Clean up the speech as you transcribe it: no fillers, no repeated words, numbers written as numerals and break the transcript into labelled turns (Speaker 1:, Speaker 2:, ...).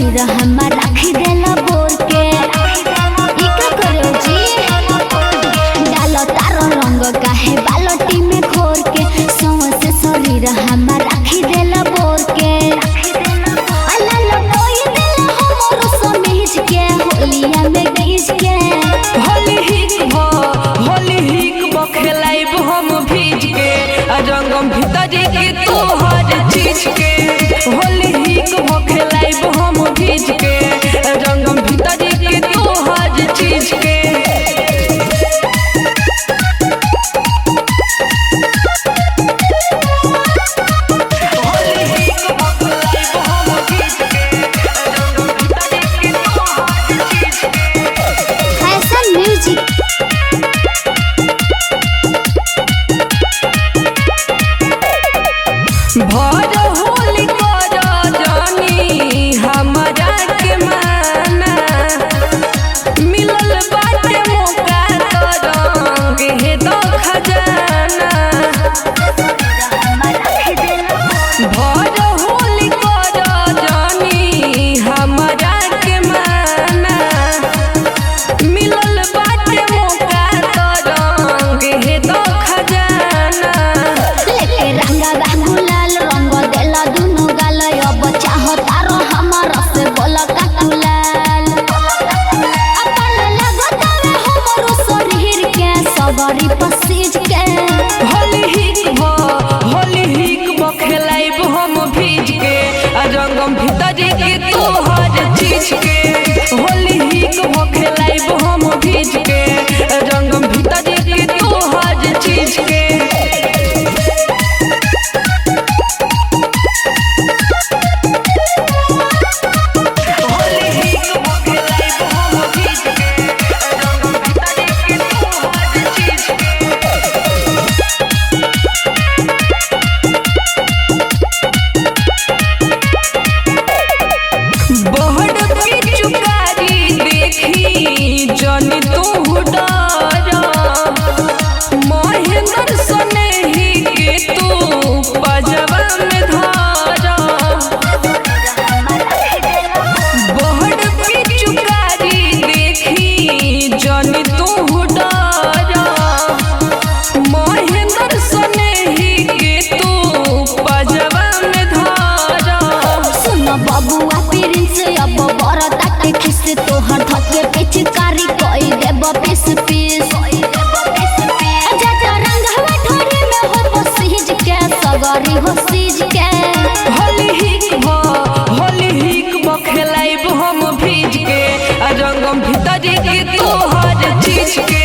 Speaker 1: शरीर हमार राखी देला बोर के ई का करो जी डालो तारो रंग काहे बाल्टी में घोर के सौंसे शरीर हमार राखी देला बोर के अल्लाह कोई दिल हमरो समीज के होलिया में गीज के
Speaker 2: होली हिक खेलाइब हम भीज के रंगम भीतर के तोहर चीज के होली हिक खेलाइब हम भीज के रंगम भीतर के तोहर चीज के भर होली कर जानी हमरा के माना मिलल बाटे मौका तरंग हे दो खजाना भर होली कर जानी हमरा के माना मिलल बाटे मौका तरंग हे दो खजाना
Speaker 1: लेके रंगा गुलाल रंग देला दुनु गाल अब चाहतारो हमारा से बोला काटुलाल अपन लगतावे हमरो शरीर के सबरी पसीज के
Speaker 2: होली हिक खेलाइब हम भीज के रंगम भीतर के तोहर चीज के होली हिक खेलाइब हम भीज के रंगम भीतर के तोहर चीज के जन तू डर महेंद्र सनेही के तू पजवा में धारा बहड़ पिचुकारी देखी जन तू डर महेंद्र सनेही के तू पजवा में धारा
Speaker 1: सुन बबुआ प्रिंस अब बरता के खिस तोहर धके पिचकारी कोई देब पीस पीस जा रंगवा ठोरी में हो पसीज के सगरी हो सीज के
Speaker 2: होली हिक खेलाइब हम भीज के रंगम भीतर के तोहर चीज के